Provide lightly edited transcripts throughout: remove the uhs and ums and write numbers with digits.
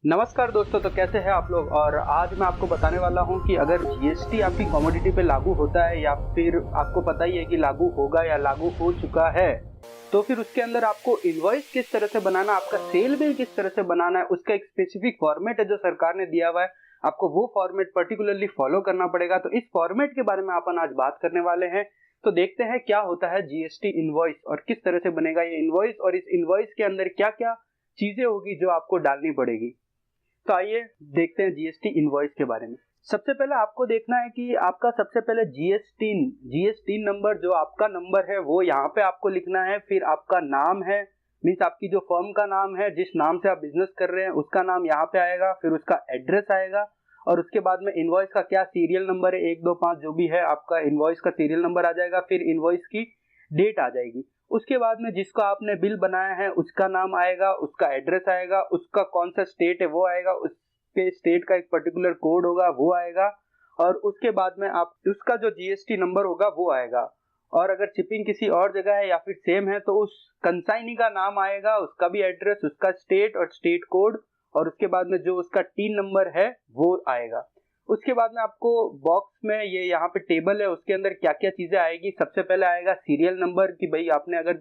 नमस्कार दोस्तों, तो कैसे हैं आप लोग। और आज मैं आपको बताने वाला हूं कि अगर जीएसटी आपकी कमोडिटी पे लागू होता है या फिर आपको पता ही है कि लागू होगा या लागू हो चुका है, तो फिर उसके अंदर आपको इनवॉइस किस तरह से बनाना, आपका सेल बिल किस तरह से बनाना है, उसका एक स्पेसिफिक फॉर्मेट है जो सरकार ने दिया हुआ है। आपको वो फॉर्मेट पर्टिकुलरली फॉलो करना पड़ेगा। तो इस फॉर्मेट के बारे में अपन आज बात करने वाले हैं। तो देखते हैं क्या होता है जीएसटी इनवॉइस और किस तरह से बनेगा ये इनवॉइस, और इस इनवॉइस के अंदर क्या क्या चीजें होगी जो आपको डालनी पड़ेगी। तो आइए देखते हैं जीएसटी इनवॉइस के बारे में। सबसे पहले आपको देखना है कि आपका सबसे पहले जीएसटी नंबर, जो आपका नंबर है वो यहाँ पे आपको लिखना है। फिर आपका नाम है, मीन्स आपकी जो फर्म का नाम है, जिस नाम से आप बिजनेस कर रहे हैं उसका नाम यहाँ पे आएगा। फिर उसका एड्रेस आएगा और उसके बाद में इनवॉइस का क्या सीरियल नंबर है, 1 2 5 जो भी है आपका इनवॉइस का सीरियल नंबर आ जाएगा। फिर इनवॉइस की डेट आ जाएगी। उसके बाद में जिसको आपने बिल बनाया है उसका नाम आएगा, उसका एड्रेस आएगा, उसका कौन सा स्टेट है वो आएगा, उसके स्टेट का एक पर्टिकुलर कोड होगा वो आएगा, और उसके बाद में आप उसका जो जीएसटी नंबर होगा वो आएगा। और अगर शिपिंग किसी और जगह है या फिर सेम है तो उस कंसाइनी का नाम आएगा, उसका भी एड्रेस, उसका स्टेट और स्टेट कोड, और उसके बाद में जो उसका टीन नंबर है वो आएगा। उसके बाद में आपको बॉक्स में ये यहाँ पे टेबल है, उसके अंदर क्या क्या चीजें आएगी। सबसे पहले आएगा सीरियल नंबर, कि भाई आपने अगर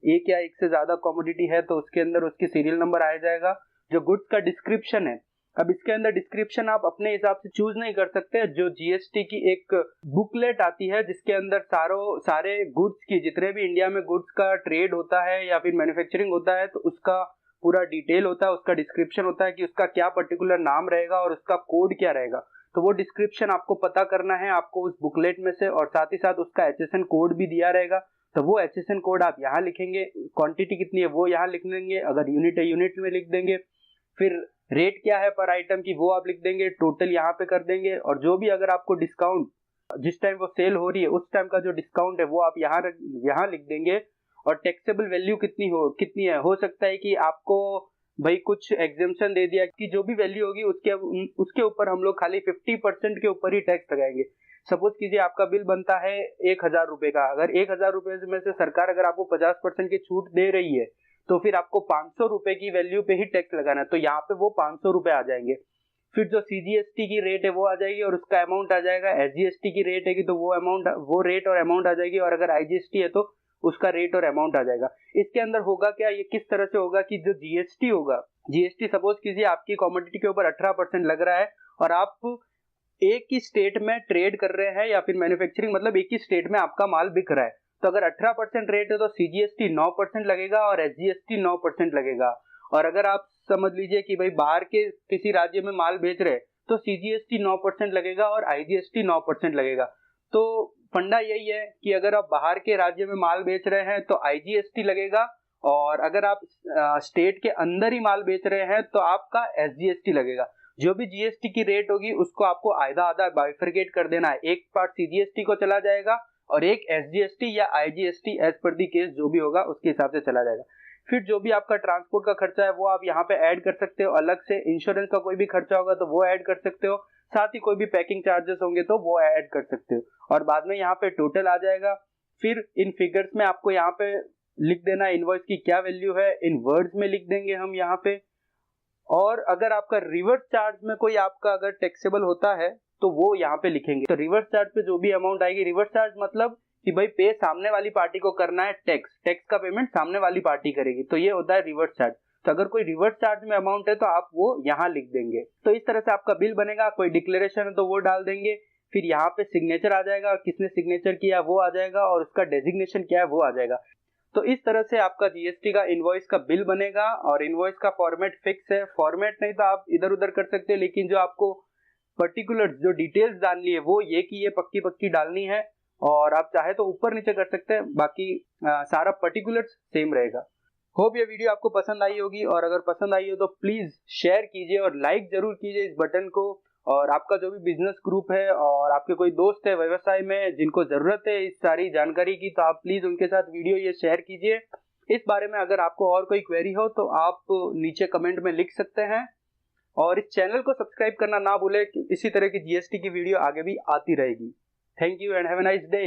एक या एक से ज्यादा कमोडिटी है तो उसके अंदर उसकी सीरियल नंबर आ जाएगा। जो गुड्स का डिस्क्रिप्शन है, अब इसके अंदर डिस्क्रिप्शन आप अपने हिसाब से चूज नहीं कर सकते। जो जीएसटी की एक बुकलेट आती है जिसके अंदर सारे गुड्स की, जितने भी इंडिया में गुड्स का ट्रेड होता है या फिर मैन्युफैक्चरिंग होता है, तो उसका पूरा डिटेल होता है, उसका डिस्क्रिप्शन होता है कि उसका क्या पर्टिकुलर नाम रहेगा और उसका कोड क्या रहेगा। तो वो डिस्क्रिप्शन आपको पता करना है आपको उस बुकलेट में से, और साथ ही साथ उसका एचएसएन कोड भी दिया रहेगा। तो वो एचएसएन कोड आप यहाँ लिखेंगे, क्वांटिटी कितनी है वो यहाँ लिख देंगे, अगर यूनिट है यूनिट में लिख देंगे। फिर रेट क्या है पर आइटम की वो आप लिख देंगे, टोटल यहाँ पे कर देंगे। और जो भी अगर आपको डिस्काउंट जिस टाइम वो सेल हो रही है उस टाइम का जो डिस्काउंट है वो आप यहाँ लिख देंगे। और टैक्सेबल वैल्यू कितनी है, हो सकता है कि आपको भाई कुछ एग्जेम्पशन दे दिया कि जो भी वैल्यू होगी उसके ऊपर हम लोग खाली 50% के ऊपर ही टैक्स लगाएंगे। सपोज कीजिए आपका बिल बनता है 1,000 रुपए का, अगर 1,000 रुपए में से सरकार अगर आपको 50% की छूट दे रही है तो फिर आपको 500 रुपए की वैल्यू पे ही टैक्स लगाना है, तो यहाँ पे वो 500 रुपए आ जाएंगे। फिर जो सीजीएसटी की रेट है वो आ जाएगी और उसका अमाउंट आ जाएगा। एसजीएसटी की रेट है तो वो रेट और अमाउंट आ जाएगी, और अगर आईजीएसटी है तो उसका रेट और अमाउंट आ जाएगा। इसके अंदर होगा क्या, ये किस तरह से होगा कि जो जीएसटी होगा, जीएसटी सपोज कीजिए आपकी कमोडिटी के ऊपर 18% लग रहा है और आप एक ही स्टेट में ट्रेड कर रहे हैं या फिर मैन्युफैक्चरिंग, मतलब एक ही स्टेट में आपका माल बिक रहा है। तो अगर 18% रेट है तो सीजीएसटी 9% लगेगा और एसजीएसटी 9% लगेगा। और अगर आप समझ लीजिए कि भाई बाहर के किसी राज्य में माल बेच रहे हैं तो सीजीएसटी 9% लगेगा और आईजीएसटी 9% लगेगा। तो फंडा यही है कि अगर आप बाहर के राज्य में माल बेच रहे हैं तो आईजीएसटी लगेगा, और अगर आप स्टेट के अंदर ही माल बेच रहे हैं तो आपका एसजीएसटी लगेगा। जो भी जीएसटी की रेट होगी उसको आपको आधा आधा बाइफरकेट कर देना है, एक पार्ट सीजीएसटी को चला जाएगा और एक एसजीएसटी या IGST as per the case जो भी होगा उसके हिसाब से चला जाएगा। फिर जो भी आपका ट्रांसपोर्ट का खर्चा है वो आप यहाँ पे ऐड कर सकते हो अलग से। इंश्योरेंस का कोई भी खर्चा होगा तो वो ऐड कर सकते हो, साथ ही कोई भी पैकिंग चार्जेस होंगे तो वो ऐड कर सकते हो, और बाद में यहाँ पे टोटल आ जाएगा। फिर इन फिगर्स में आपको यहाँ पे लिख देना इनवॉइस की क्या वैल्यू है, इन वर्ड्स में लिख देंगे हम यहाँ पे। और अगर आपका रिवर्स चार्ज में कोई आपका अगर टैक्सेबल होता है तो वो यहाँ पे लिखेंगे। तो रिवर्स चार्ज पे जो भी अमाउंट आएगी, रिवर्स चार्ज मतलब कि भाई पे सामने वाली पार्टी को करना है, टैक्स का पेमेंट सामने वाली पार्टी करेगी, तो ये होता है रिवर्स चार्ज। तो अगर कोई रिवर्स चार्ज में अमाउंट है तो आप वो यहाँ लिख देंगे। तो इस तरह से आपका बिल बनेगा। कोई डिक्लेरेशन है तो वो डाल देंगे, फिर यहाँ पे सिग्नेचर आ जाएगा, किसने सिग्नेचर किया वो आ जाएगा, और उसका डेजिग्नेशन क्या है वो आ जाएगा। तो इस तरह से आपका जीएसटी का इनवॉइस का बिल बनेगा। और इनवॉइस का फॉर्मेट फिक्स है, फॉर्मेट नहीं तो आप इधर उधर कर सकते हैं, लेकिन जो आपको पर्टिकुलर जो डिटेल्स डालनी है वो ये कि ये पक्की पक्की डालनी है। और आप चाहे तो ऊपर नीचे कर सकते हैं, बाकी सारा पर्टिकुलर्स सेम रहेगा। होप ये वीडियो आपको पसंद आई होगी, और अगर पसंद आई हो तो प्लीज शेयर कीजिए और लाइक जरूर कीजिए इस बटन को। और आपका जो भी बिजनेस ग्रुप है और आपके कोई दोस्त है व्यवसाय में जिनको जरूरत है इस सारी जानकारी की, तो आप प्लीज उनके साथ वीडियो ये शेयर कीजिए। इस बारे में अगर आपको और कोई क्वेरी हो तो आप नीचे कमेंट में लिख सकते हैं, और इस चैनल को सब्सक्राइब करना ना भूले। इसी तरह की जीएसटी की वीडियो आगे भी आती रहेगी। Thank you and have a nice day.